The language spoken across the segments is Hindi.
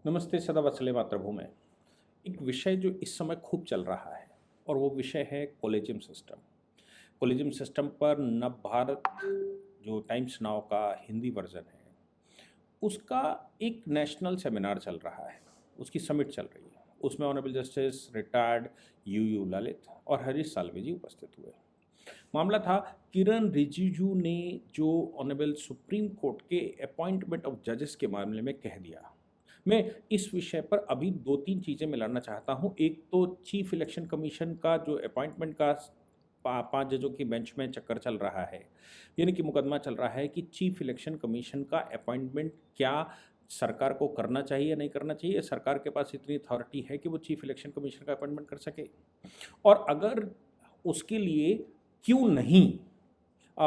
नमस्ते सदा वत्सले मातृभूमि। एक विषय जो इस समय खूब चल रहा है और वो विषय है कॉलेजियम सिस्टम। कॉलेजियम सिस्टम पर नव भारत जो टाइम्स नाउ का हिंदी वर्जन है, उसका एक नेशनल सेमिनार चल रहा है, उसकी समिट चल रही है। उसमें honourable justice retired you Lalit और हरीश साल्वे जी उपस्थित हुए। मामला था किरण रिजिजू ने जो ऑनरेबल सुप्रीम कोर्ट के अपॉइंटमेंट ऑफ जजेस के मामले में कह दिया। मैं इस विषय पर अभी 2-3 चीज़ें मिलाना चाहता हूँ। एक तो चीफ इलेक्शन कमीशन का जो अपॉइंटमेंट का 5 जजों की बेंच में चक्कर चल रहा है, यानी कि मुकदमा चल रहा है कि चीफ इलेक्शन कमीशन का अपॉइंटमेंट क्या सरकार को करना चाहिए, नहीं करना चाहिए? सरकार के पास इतनी अथॉरिटी है कि वो चीफ इलेक्शन कमीशन का अपॉइंटमेंट कर सके? और अगर उसके लिए क्यों नहीं अ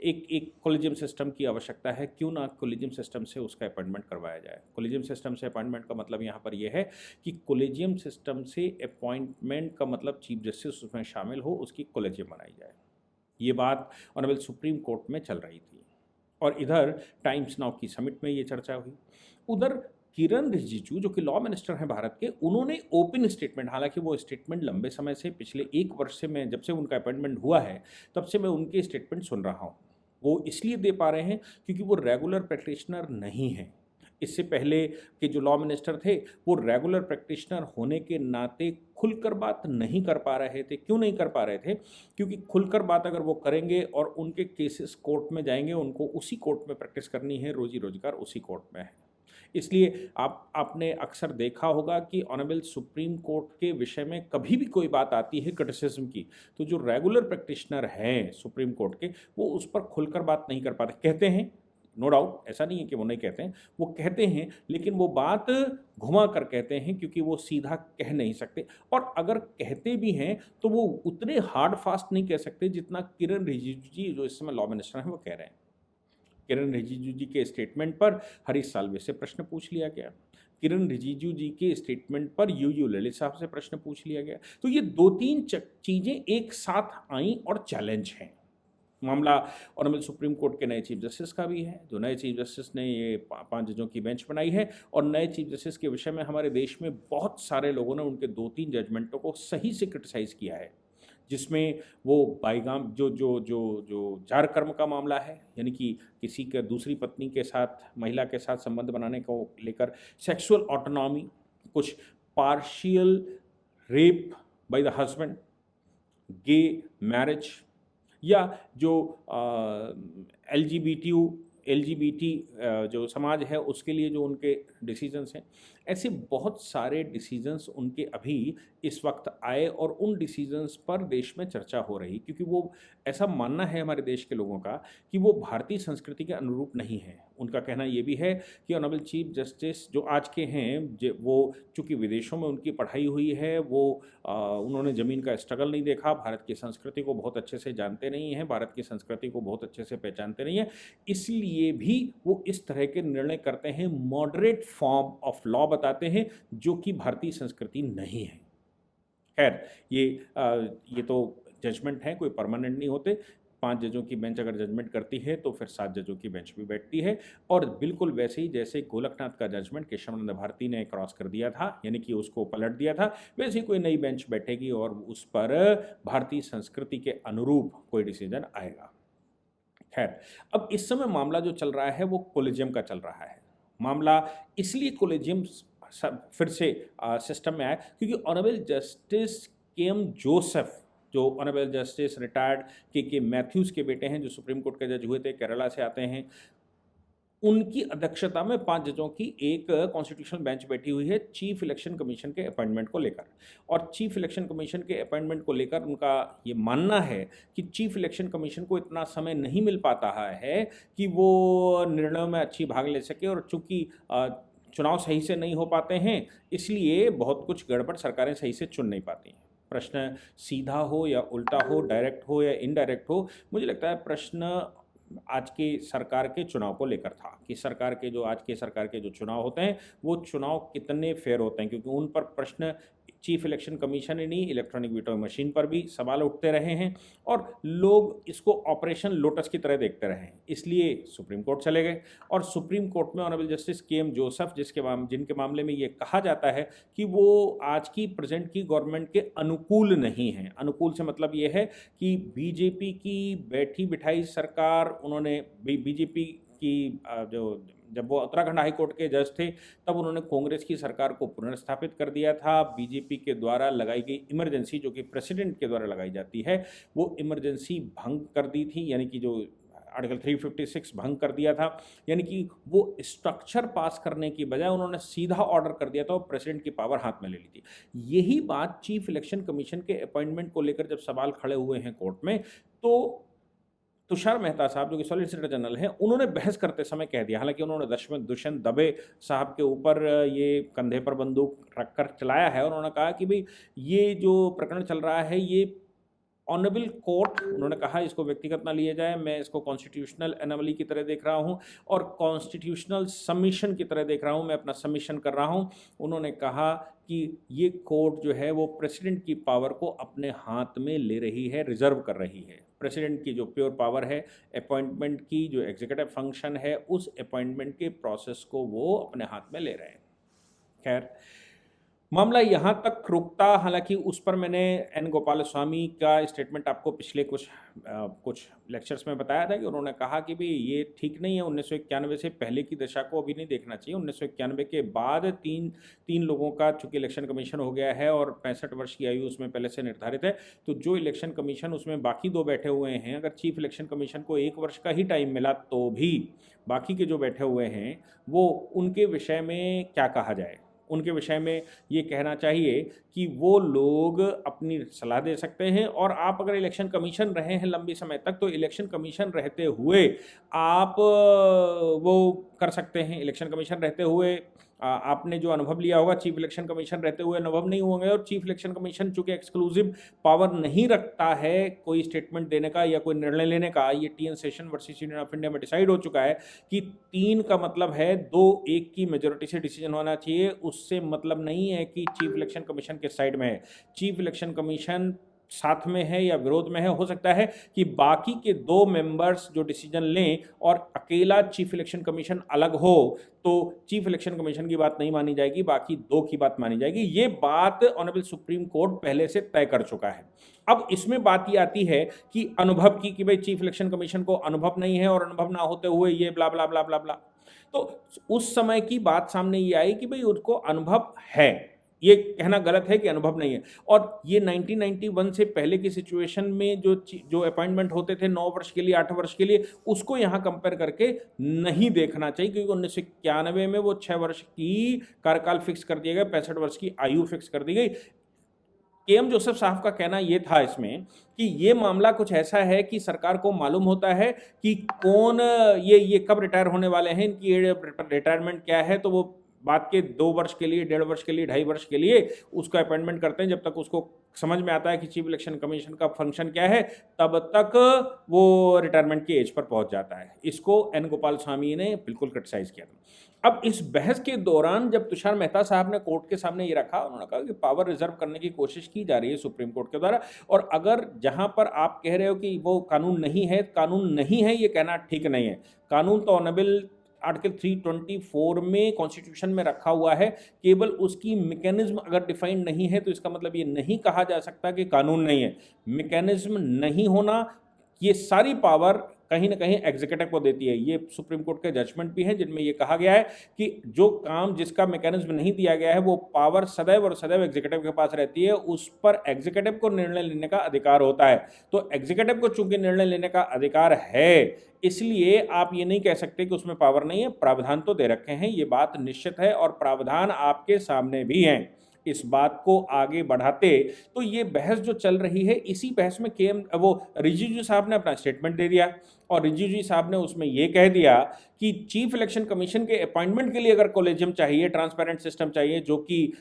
एक एक कॉलेजियम सिस्टम की आवश्यकता है, क्यों ना कॉलेजियम सिस्टम से उसका अपॉइंटमेंट करवाया जाए। कॉलेजियम सिस्टम से अपॉइंटमेंट का मतलब यहाँ पर ये है कि कॉलेजियम सिस्टम से अपॉइंटमेंट का मतलब चीफ जस्टिस उसमें शामिल हो, उसकी कॉलेजियम बनाई जाए। ये बात ऑनरेबल सुप्रीम कोर्ट में चल रही थी और इधर टाइम्स नाउ की समिट में ये चर्चा हुई। उधर किरण रिजिजू जो कि लॉ मिनिस्टर हैं भारत के, उन्होंने ओपन स्टेटमेंट, हालांकि वो स्टेटमेंट लंबे समय से पिछले 1 वर्ष से मैं जब से उनका अपॉइंटमेंट हुआ है तब से मैं उनके स्टेटमेंट सुन रहा हूँ। वो इसलिए दे पा रहे हैं क्योंकि वो रेगुलर प्रैक्टिशनर नहीं हैं। इससे पहले के जो लॉ मिनिस्टर थे वो रेगुलर प्रैक्टिशनर होने के नाते खुलकर बात नहीं कर पा रहे थे। क्यों नहीं कर पा रहे थे? क्योंकि खुलकर बात अगर वो करेंगे और उनके केसेस कोर्ट में जाएंगे, उनको उसी कोर्ट में प्रैक्टिस करनी है, रोजी रोजगार उसी कोर्ट में है। इसलिए आपने अक्सर देखा होगा कि ऑनरेबल सुप्रीम कोर्ट के विषय में कभी भी कोई बात आती है क्रिटिसिज्म की, तो जो रेगुलर प्रैक्टिशनर हैं सुप्रीम कोर्ट के, वो उस पर खुलकर बात नहीं कर पाते। कहते हैं, नो डाउट, ऐसा नहीं है कि वो नहीं कहते हैं, वो कहते हैं, लेकिन वो बात घुमा कर कहते हैं क्योंकि वो सीधा कह नहीं सकते। और अगर कहते भी हैं तो वो उतने हार्ड फास्ट नहीं कह सकते जितना किरण रिजिजू जी जो इस समय लॉ मिनिस्टर हैं वो कह रहे हैं। किरण रिजिजू जी के स्टेटमेंट पर हरीश साल्वे से प्रश्न पूछ लिया गया। किरण रिजिजू जी के स्टेटमेंट पर यू ललित साहब से प्रश्न पूछ लिया गया। तो ये 2-3 चीजें एक साथ आईं और चैलेंज हैं। मामला ऑनरेबल सुप्रीम कोर्ट के नए चीफ जस्टिस का भी है, जो नए चीफ जस्टिस ने ये 5 जजों की बेंच बनाई है। और नए चीफ जस्टिस के विषय में हमारे देश में बहुत सारे लोगों ने उनके 2-3 जजमेंटों को सही से क्रिटिसाइज़ किया है। जिसमें वो बाईगाम जो जो जो जो जार कर्म का मामला है, यानी कि किसी के दूसरी पत्नी के साथ, महिला के साथ संबंध बनाने को लेकर, सेक्सुअल ऑटोनॉमी, कुछ partial rape by the husband, gay marriage, या जो एलजीबीटी जो समाज है उसके लिए जो उनके डिसीजंस हैं, ऐसे बहुत सारे डिसीजंस उनके अभी इस वक्त आए और उन डिसीजंस पर देश में चर्चा हो रही, क्योंकि वो ऐसा मानना है हमारे देश के लोगों का कि वो भारतीय संस्कृति के अनुरूप नहीं है। उनका कहना ये भी है कि ऑनरेबल चीफ जस्टिस जो आज के हैं, वो चूँकि विदेशों में उनकी पढ़ाई हुई है, वो उन्होंने ज़मीन का स्ट्रगल नहीं देखा, भारत की संस्कृति को बहुत अच्छे से जानते नहीं हैं, भारत की संस्कृति को बहुत अच्छे से पहचानते नहीं हैं, इसलिए भी वो इस तरह के निर्णय करते हैं, मॉडरेट फॉर्म ऑफ लॉ बताते हैं, जो कि भारतीय संस्कृति नहीं है। खैर, ये तो जजमेंट है, कोई परमानेंट नहीं होते। 5 जजों की बेंच अगर जजमेंट करती है तो फिर 7 जजों की बेंच भी बैठती है। और बिल्कुल वैसे ही जैसे गोलकनाथ का जजमेंट केशवानंद भारती ने क्रॉस कर दिया था, यानी कि उसको पलट दिया था, वैसे ही कोई नई बेंच बैठेगी और उस पर भारतीय संस्कृति के अनुरूप कोई डिसीजन आएगा। खैर, अब इस समय मामला जो चल रहा है वो कॉलेजियम का चल रहा है। मामला इसलिए कॉलेजियम फिर से सिस्टम में आया क्योंकि ऑनरेबल जस्टिस के एम जोसेफ, जो ऑनरेबल जस्टिस रिटायर्ड के मैथ्यूज़ के बेटे हैं, जो सुप्रीम कोर्ट के जज हुए थे, केरला से आते हैं, उनकी अध्यक्षता में 5 जजों की एक कॉन्स्टिट्यूशनल बेंच बैठी हुई है चीफ इलेक्शन कमीशन के अपॉइंटमेंट को लेकर। और चीफ इलेक्शन कमीशन के अपॉइंटमेंट को लेकर उनका ये मानना है कि चीफ इलेक्शन कमीशन को इतना समय नहीं मिल पाता है कि वो निर्णयों में अच्छी भाग ले सके, और चूँकि चुनाव सही से नहीं हो पाते हैं, इसलिए बहुत कुछ गड़बड़ सरकारें सही से चुन नहीं पाती हैं। प्रश्न सीधा हो या उल्टा हो, डायरेक्ट हो या इनडायरेक्ट हो, मुझे लगता है प्रश्न आज के सरकार के चुनाव को लेकर था कि आज के सरकार के जो चुनाव होते हैं वो चुनाव कितने फेयर होते हैं, क्योंकि उन पर प्रश्न चीफ इलेक्शन कमीशन ही नहीं, इलेक्ट्रॉनिक वीटो मशीन पर भी सवाल उठते रहे हैं और लोग इसको ऑपरेशन लोटस की तरह देखते रहे हैं। इसलिए सुप्रीम कोर्ट चले गए और सुप्रीम कोर्ट में ऑनरेबल जस्टिस के एम जोसेफ जिनके मामले में ये कहा जाता है कि वो आज की प्रेजेंट की गवर्नमेंट के अनुकूल नहीं हैं। अनुकूल से मतलब ये है कि बीजेपी की बैठी बिठाई सरकार, उन्होंने बीजेपी की जो जब वो उत्तराखंड हाई कोर्ट के जज थे तब उन्होंने कांग्रेस की सरकार को पुनर्स्थापित कर दिया था। बीजेपी के द्वारा लगाई गई इमरजेंसी, जो कि प्रेसिडेंट के द्वारा लगाई जाती है, वो इमरजेंसी भंग कर दी थी, यानी कि जो आर्टिकल 356 भंग कर दिया था। यानी कि वो स्ट्रक्चर पास करने की बजाय उन्होंने सीधा ऑर्डर कर दिया था और प्रेसिडेंट की पावर हाथ में ले ली थी। यही बात चीफ इलेक्शन कमीशन के अपॉइंटमेंट को लेकर जब सवाल खड़े हुए हैं कोर्ट में, तो तुषार मेहता साहब जो कि सॉलिसिटर जनरल हैं, उन्होंने बहस करते समय कह दिया, हालांकि उन्होंने दुष्यंत दबे साहब के ऊपर ये कंधे पर बंदूक रखकर चलाया है और उन्होंने कहा कि भाई ये जो प्रकरण चल रहा है ये ऑनरेबल कोर्ट, उन्होंने कहा इसको व्यक्तिगत ना लिया जाए, मैं इसको कॉन्स्टिट्यूशनल एनोमली की तरह देख रहा हूं और कॉन्स्टिट्यूशनल सबमिशन की तरह देख रहा हूं, मैं अपना सबमिशन कर रहा हूं। उन्होंने कहा कि ये कोर्ट जो है वो प्रेसिडेंट की पावर को अपने हाथ में ले रही है, रिजर्व कर रही है। प्रेसिडेंट की जो प्योर पावर है अपॉइंटमेंट की, जो एग्जीक्यूटिव फंक्शन है, उस अपॉइंटमेंट के प्रोसेस को वो अपने हाथ में ले रहे हैं। खैर, मामला यहाँ तक रुकता, हालांकि उस पर मैंने एन गोपालस्वामी का स्टेटमेंट आपको पिछले कुछ लेक्चर्स में बताया था कि उन्होंने कहा कि भाई ये ठीक नहीं है, 1991 से पहले की दशा को अभी नहीं देखना चाहिए। 1991 के बाद तीन लोगों का चूंकि इलेक्शन कमीशन हो गया है और 65 वर्ष की आयु उसमें पहले से निर्धारित है, तो जो इलेक्शन कमीशन उसमें बाकी 2 बैठे हुए हैं, अगर चीफ इलेक्शन कमीशन को 1 वर्ष का ही टाइम मिला तो भी बाकी के जो बैठे हुए हैं वो उनके विषय में क्या कहा जाए, उनके विषय में ये कहना चाहिए कि वो लोग अपनी सलाह दे सकते हैं। और आप अगर इलेक्शन कमीशन रहे हैं लंबी समय तक, तो इलेक्शन कमीशन रहते हुए आप वो कर सकते हैं। इलेक्शन कमीशन रहते हुए आपने जो अनुभव लिया होगा, चीफ इलेक्शन कमीशन रहते हुए अनुभव नहीं होंगे। और चीफ इलेक्शन कमीशन चूंकि एक्सक्लूसिव पावर नहीं रखता है कोई स्टेटमेंट देने का या कोई निर्णय लेने का, ये TN. Session versus union of India में डिसाइड हो चुका है कि 3 का मतलब है 2-1 की मेजोरिटी से डिसीजन होना चाहिए। उससे मतलब नहीं है कि चीफ इलेक्शन कमीशन के साइड में है, चीफ इलेक्शन कमीशन साथ में है या विरोध में है। हो सकता है कि बाकी के 2 मेंबर्स जो डिसीजन लें और अकेला चीफ इलेक्शन कमीशन अलग हो तो चीफ इलेक्शन कमीशन की बात नहीं मानी जाएगी, बाकी 2 की बात मानी जाएगी। ये बात ऑनरेबल सुप्रीम कोर्ट पहले से तय कर चुका है। अब इसमें बात ये आती है कि अनुभव की, कि भाई चीफ इलेक्शन कमीशन को अनुभव नहीं है और अनुभव ना होते हुए ये ब्ला ब्ला ब्ला ब्ला ब्ला, तो उस समय की बात सामने ये आई कि भाई उनको अनुभव है। ये कहना गलत है कि अनुभव नहीं है। और ये 1991 से पहले की सिचुएशन में जो अपॉइंटमेंट होते थे 9 वर्ष के लिए, 8 वर्ष के लिए, उसको यहाँ कंपेयर करके नहीं देखना चाहिए, क्योंकि 1991 में वो 6 वर्ष की कार्यकाल फिक्स कर दिया गया, 65 वर्ष की आयु फिक्स कर दी गई। के.एम. जोसेफ साहब का कहना ये था इसमें कि ये मामला कुछ ऐसा है कि सरकार को मालूम होता है कि कौन ये कब रिटायर होने वाले हैं, इनकी रिटायरमेंट क्या है, तो वो बात के 2 वर्ष के लिए, 1.5 वर्ष के लिए, 2.5 वर्ष के लिए उसका अपॉइंटमेंट करते हैं। जब तक उसको समझ में आता है कि चीफ इलेक्शन कमीशन का फंक्शन क्या है, तब तक वो रिटायरमेंट की एज पर पहुंच जाता है। इसको एन गोपाल स्वामी ने बिल्कुल क्रिटिसाइज किया था। अब इस बहस के दौरान जब तुषार मेहता साहब ने कोर्ट के सामने ये रखा, उन्होंने कहा कि पावर रिजर्व करने की कोशिश की जा रही है सुप्रीम कोर्ट के द्वारा, और अगर जहां पर आप कह रहे हो कि वो कानून नहीं है, कानून नहीं है ये कहना ठीक नहीं है। कानून तो ऑनरेबल आर्टिकल 324 में कॉन्स्टिट्यूशन में रखा हुआ है, केवल उसकी मैकेनिज्म अगर डिफाइंड नहीं है तो इसका मतलब ये नहीं कहा जा सकता कि कानून नहीं है। मैकेनिज्म नहीं होना, ये सारी पावर कहीं ना कहीं एग्जीक्यूटिव को देती है। ये सुप्रीम कोर्ट के जजमेंट भी हैं जिनमें ये कहा गया है कि जो काम जिसका मैकेनिज्म नहीं दिया गया है वो पावर सदैव और सदैव एग्जीक्यूटिव के पास रहती है, उस पर एग्जीक्यूटिव को निर्णय लेने का अधिकार होता है। तो एग्जीक्यूटिव को चूंकि निर्णय लेने का अधिकार है, इसलिए आप ये नहीं कह सकते कि उसमें पावर नहीं है। प्रावधान तो दे रखे हैं, ये बात निश्चित है, और प्रावधान आपके सामने भी हैं। इस बात को आगे बढ़ाते तो ये बहस जो चल रही है, इसी बहस में रिजिजू साहब ने अपना स्टेटमेंट दे दिया, और रिजिजू साहब ने उसमें ये कह दिया कि चीफ इलेक्शन कमीशन के अपॉइंटमेंट के लिए अगर कॉलेजियम चाहिए, ट्रांसपेरेंट सिस्टम चाहिए, जो कि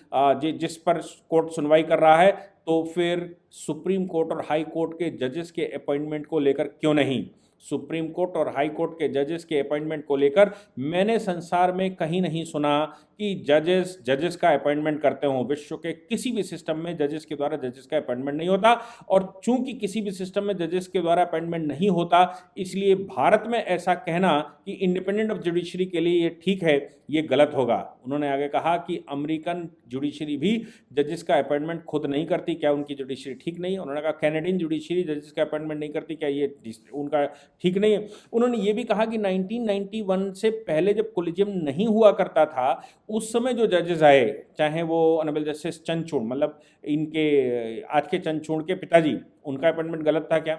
जिस पर कोर्ट सुनवाई कर रहा है, तो फिर सुप्रीम कोर्ट और हाई कोर्ट के जजेस के अपॉइंटमेंट को लेकर क्यों नहीं। सुप्रीम कोर्ट और हाई कोर्ट के जजेस के अपॉइंटमेंट को लेकर मैंने संसार में कहीं नहीं सुना कि जजेस का अपॉइंटमेंट करते हों। विश्व के किसी भी सिस्टम में जजेस के द्वारा जजेस का अपॉइंटमेंट नहीं होता, और चूंकि किसी भी सिस्टम में जजेस के द्वारा अपॉइंटमेंट नहीं होता, इसलिए भारत में ऐसा कहना कि इंडिपेंडेंट ऑफ जुडिशरी के लिए ये ठीक है, ये गलत होगा। उन्होंने आगे कहा कि अमेरिकन जुडिशरी भी जजेस का अपॉइंटमेंट खुद नहीं करती, क्या उनकी जुडिशरी ठीक नहीं है? उन्होंने कहा कैनेडियन जुडिशरी जजेस का अपॉइंटमेंट नहीं करती, क्या ये उनका ठीक नहीं है? उन्होंने ये भी कहा कि 1991 से पहले जब कोलिजियम नहीं हुआ करता था, उस समय जो जजेस आए, चाहे वो ऑनरेबल जस्टिस चंद्रचूड़, मतलब इनके आज के चंद्रचूड़ के पिताजी, उनका अपॉइंटमेंट गलत था क्या?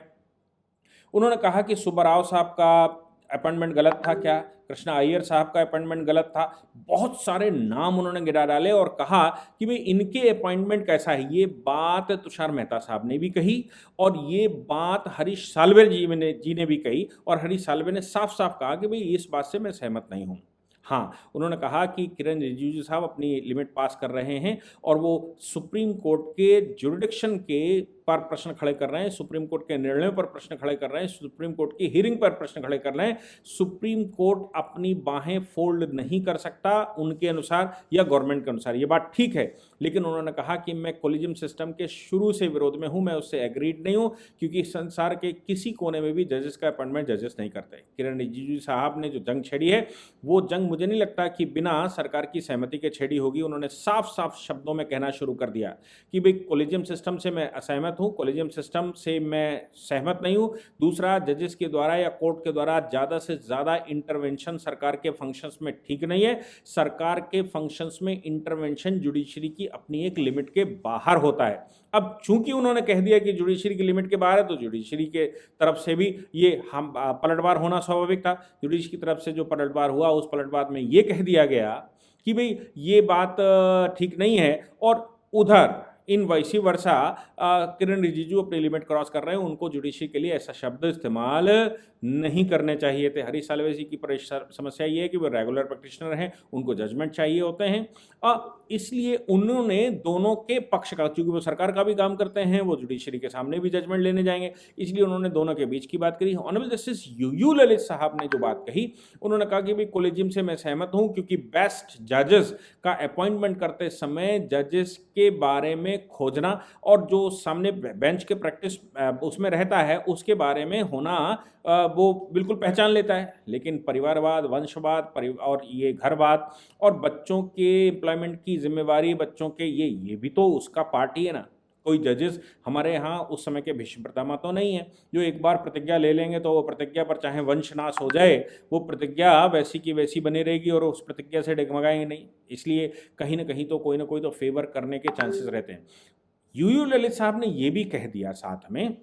उन्होंने कहा कि सुब्बाराव साहब का अपॉइंटमेंट गलत था क्या? कृष्णा अय्यर साहब का अपॉइंटमेंट गलत था। बहुत सारे नाम उन्होंने गिरा डाले और कहा कि भाई इनके अपॉइंटमेंट कैसा है। ये बात तुषार मेहता साहब ने भी कही और ये बात हरीश साल्वे जी ने भी कही, और हरीश साल्वे ने साफ साफ कहा कि भाई इस बात से मैं सहमत नहीं हूँ। हाँ, उन्होंने कहा कि किरण रिजिजू साहब अपनी लिमिट पास कर रहे हैं और वो सुप्रीम कोर्ट के जुरिडिक्शन के पर प्रश्न खड़े कर रहे हैं, सुप्रीम कोर्ट के निर्णयों पर प्रश्न खड़े कर रहे हैं, सुप्रीम कोर्ट की हियरिंग पर प्रश्न खड़े कर रहे हैं। सुप्रीम कोर्ट अपनी बाहें फोल्ड नहीं कर सकता उनके अनुसार या गवर्नमेंट के अनुसार, ये बात ठीक है। लेकिन उन्होंने कहा कि मैं कोलिजियम सिस्टम के शुरू से विरोध में हूं, मैं उससे एग्रीड नहीं हूं, क्योंकि संसार के किसी कोने में भी जजेस का अपॉइंटमेंट जजेस नहीं करते। किरण रिजिजू साहब ने जो जंग छेड़ी है, वो जंग मुझे नहीं लगता कि बिना सरकार की सहमति के छेड़ी होगी। उन्होंने साफ साफ शब्दों में कहना शुरू कर दिया कि भाई कोलिजियम सिस्टम से मैं असहमत हूं, कोलिजियम सिस्टम से मैं सहमत नहीं हूं। दूसरा, जजेस के द्वारा या कोर्ट के द्वारा ज़्यादा से ज़्यादा इंटरवेंशन सरकार के फंक्शंस में ठीक नहीं है। सरकार के फंक्शंस में इंटरवेंशन जुडिशरी की अपनी एक लिमिट के बाहर होता है। अब चूंकि उन्होंने कह दिया कि जुडिशरी की लिमिट के बाहर है, तो जुडिशरी के तरफ से भी ये हम पलटवार होना स्वाभाविक था। जुडिशरी की तरफ से जो पलटवार हुआ, उस पलटवार में ये कह दिया गया कि भाई ये बात ठीक नहीं है, और उधर इन वैसी वर्षा किरण रिजिजू अपनी लिमिट क्रॉस कर रहे हैं। उनको जुडिशरी के लिए ऐसा शब्द इस्तेमाल नहीं करने चाहिए थे। हरीश साल्वे जी की समस्या ये है कि वो रेगुलर प्रैक्टिशनर हैं, उनको जजमेंट चाहिए होते हैं, इसलिए उन्होंने दोनों के पक्ष का, क्योंकि वो सरकार का भी काम करते हैं, वो जुडिशरी के सामने भी जजमेंट लेने जाएंगे, इसलिए उन्होंने दोनों के बीच की बात करी। ऑनरेबल जस्टिस यूयू ललित साहब ने जो बात कही, उन्होंने कहा कि भाई कोलिजियम से मैं सहमत हूं, क्योंकि बेस्ट जजेस का अपॉइंटमेंट करते समय जजेस के बारे में खोजना और जो सामने बेंच के प्रैक्टिस उसमें रहता है उसके बारे में होना वो बिल्कुल पहचान लेता है। लेकिन परिवारवाद, वंशवाद और ये घरवाद और बच्चों के एम्प्लॉयमेंट की जिम्मेवारी, बच्चों के ये भी तो उसका पार्ट ही है ना। कोई जजेस हमारे यहाँ उस समय के भीष्म पितामह तो नहीं है जो एक बार प्रतिज्ञा ले लेंगे तो वो प्रतिज्ञा पर चाहे वंशनाश हो जाए, वो प्रतिज्ञा वैसी की वैसी बनी रहेगी और उस प्रतिज्ञा से डगमगाएंगे नहीं। इसलिए कहीं ना कहीं तो कोई ना कोई तो फेवर करने के चांसेस रहते हैं। यूयू ललित साहब ने ये भी कह दिया साथ में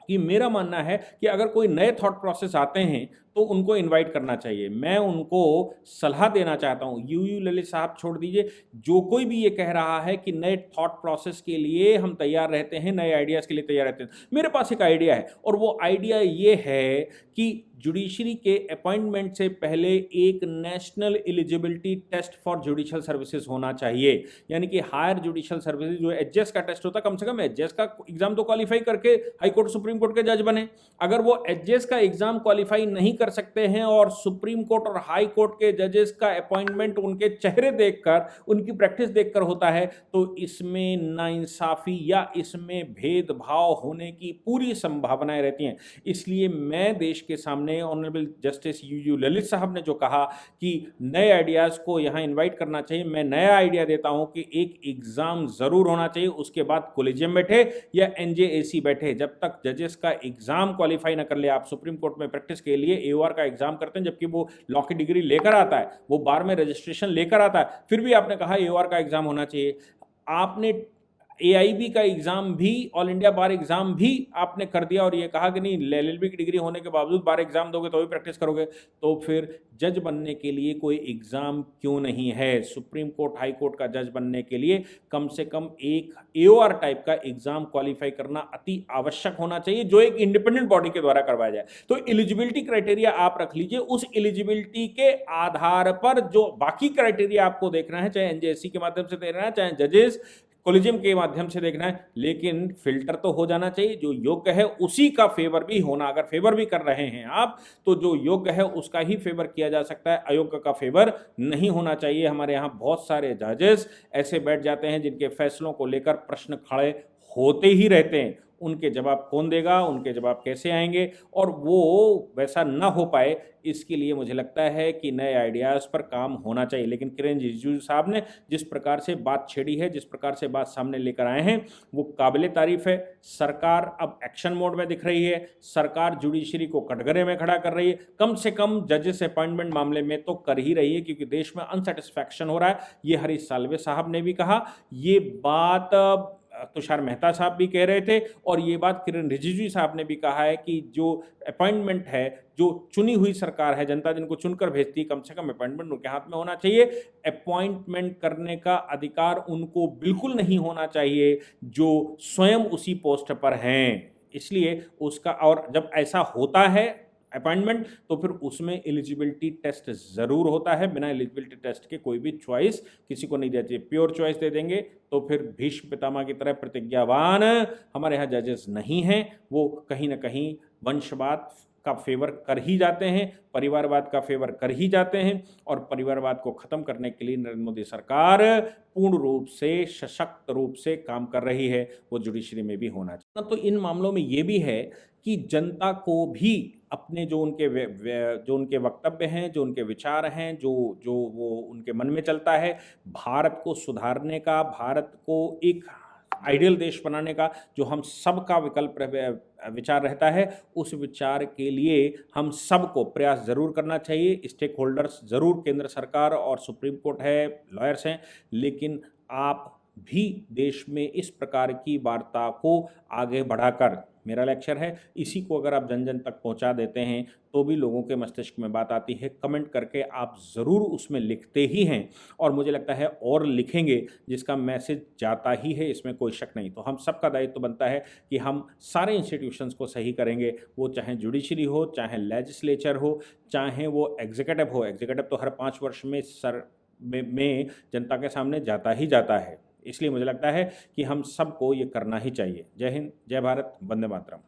कि मेरा मानना है कि अगर कोई नए थॉट प्रोसेस आते हैं तो उनको इनवाइट करना चाहिए। मैं उनको सलाह देना चाहता हूँ, यूयू ललित साहब छोड़ दीजिए, जो कोई भी ये कह रहा है कि नए थॉट प्रोसेस के लिए हम तैयार रहते हैं, नए आइडियाज़ के लिए तैयार रहते हैं, मेरे पास एक आइडिया है, और वो आइडिया ये है कि जुडिशरी के अपॉइंटमेंट से पहले एक national eligibility test for judicial services होना चाहिए। यानी कि हायर जुडिशियल सर्विसेज, जो एचजेएस का टेस्ट होता है, कम से कम एचजेएस का एग्जाम तो क्वालिफाई करके हाई कोर्ट सुप्रीम कोर्ट के जज बने। अगर वो एचजेएस का एग्जाम क्वालिफाई नहीं कर सकते हैं और सुप्रीम कोर्ट और हाई कोर्ट के जजेस का अपॉइंटमेंट उनके चेहरे देखकर, उनकी प्रैक्टिस देखकर होता है, तो इसमें नाइंसाफी या इसमें भेदभाव होने की पूरी संभावनाएं रहती हैं। इसलिए मैं देश के सामने ऑनरेबल जस्टिस यूयू ललित साहब ने जो कहा कि नए आइडियाज को यहां इनवाइट करना चाहिए, मैं नया आइडिया देता हूं कि एक एग्जाम जरूर होना चाहिए, उसके बाद कोलिजियम बैठे या एनजेएसी बैठे। जब तक जजेस का एग्जाम क्वालिफाई ना कर ले, आप सुप्रीम कोर्ट में प्रैक्टिस के लिए एओआर का एग्जाम करते हैं, जबकि वो लॉ की डिग्री लेकर आता है, वो बार में रजिस्ट्रेशन लेकर आता है, फिर भी आपने कहा एओआर का एग्जाम होना चाहिए। आपने एआईबी का एग्जाम भी, ऑल इंडिया बार एग्जाम भी आपने कर दिया और ये कहा कि नहीं, एलएलबी की डिग्री होने के बावजूद बार एग्जाम दोगे तो भी प्रैक्टिस करोगे, तो फिर जज बनने के लिए कोई एग्जाम क्यों नहीं है? सुप्रीम कोर्ट, हाई कोर्ट का जज बनने के लिए कम से कम एक एओआर टाइप का एग्जाम क्वालिफाई करना अति आवश्यक होना चाहिए, जो एक इंडिपेंडेंट बॉडी के द्वारा करवाया जाए। तो एलिजिबिलिटी क्राइटेरिया आप रख लीजिए, उस एलिजिबिलिटी के आधार पर जो बाकी क्राइटेरिया आपको देखना है, चाहे एनजेएससी के माध्यम से देखना है, चाहे जजेस कोलिजियम के माध्यम से देखना है, लेकिन फिल्टर तो हो जाना चाहिए। जो योग्य है उसी का फेवर भी होना, अगर फेवर भी कर रहे हैं आप तो जो योग्य है उसका ही फेवर किया जा सकता है, अयोग्य का फेवर नहीं होना चाहिए। हमारे यहाँ बहुत सारे जजेस ऐसे बैठ जाते हैं जिनके फैसलों को लेकर प्रश्न खड़े होते ही रहते हैं, उनके जवाब कौन देगा, उनके जवाब कैसे आएंगे, और वो वैसा ना हो पाए इसके लिए मुझे लगता है कि नए आइडियाज़ पर काम होना चाहिए। लेकिन किरण रिजिजू साहब ने जिस प्रकार से बात छेड़ी है, जिस प्रकार से बात सामने लेकर आए हैं, वो काबिले तारीफ है। सरकार अब एक्शन मोड में दिख रही है, सरकार जुडिशरी को कटघरे में खड़ा कर रही है, कम से कम जजेस अपॉइंटमेंट मामले में तो कर ही रही है, क्योंकि देश में अनसेटिस्फैक्शन हो रहा है। ये हरीश साल्वे साहब ने भी कहा, ये बात तुषार मेहता साहब भी कह रहे थे, और ये बात किरण रिजिजू साहब ने भी कहा है कि जो अपॉइंटमेंट है, जो चुनी हुई सरकार है, जनता जिनको चुनकर भेजती है, कम से कम अपॉइंटमेंट उनके हाथ में होना चाहिए। अपॉइंटमेंट करने का अधिकार उनको बिल्कुल नहीं होना चाहिए जो स्वयं उसी पोस्ट पर हैं। इसलिए उसका, और जब ऐसा होता है अपॉइंटमेंट, तो फिर उसमें एलिजिबिलिटी टेस्ट ज़रूर होता है। बिना एलिजिबिलिटी टेस्ट के कोई भी चॉइस किसी को नहीं देती है। प्योर चॉइस दे देंगे तो फिर भीष्म पितामह की तरह प्रतिज्ञावान हमारे यहाँ जजेस नहीं हैं। वो कहीं ना कहीं वंशवाद का फेवर कर ही जाते हैं, परिवारवाद का फेवर कर ही जाते हैं, और परिवारवाद को ख़त्म करने के लिए नरेंद्र मोदी सरकार पूर्ण रूप से, सशक्त रूप से काम कर रही है। वो जुडिशरी में भी होना चाहिए। तो इन मामलों में ये भी है कि जनता को भी अपने जो उनके वक्तव्य हैं, जो उनके विचार हैं, जो वो उनके मन में चलता है, भारत को सुधारने का, भारत को एक आइडियल देश बनाने का जो हम सबका विचार रहता है, उस विचार के लिए हम सबको प्रयास ज़रूर करना चाहिए। स्टेक होल्डर्स ज़रूर केंद्र सरकार और सुप्रीम कोर्ट है, लॉयर्स हैं, लेकिन आप भी देश में इस प्रकार की वार्ता को आगे बढ़ाकर, मेरा लेक्चर है, इसी को अगर आप जन जन तक पहुंचा देते हैं तो भी लोगों के मस्तिष्क में बात आती है। कमेंट करके आप ज़रूर उसमें लिखते ही हैं, और मुझे लगता है और लिखेंगे, जिसका मैसेज जाता ही है, इसमें कोई शक नहीं। तो हम सबका दायित्व बनता है कि हम सारे इंस्टीट्यूशंस को सही करेंगे, वो चाहे जुडिशरी हो, चाहे लेजिस्लेचर हो, चाहे वो एग्जीक्यूटिव हो। एग्जीक्यूटिव तो हर 5 वर्ष में में जनता के सामने जाता ही जाता है। इसलिए मुझे लगता है कि हम सबको ये करना ही चाहिए। जय हिंद, जय भारत, वंदे मातरम।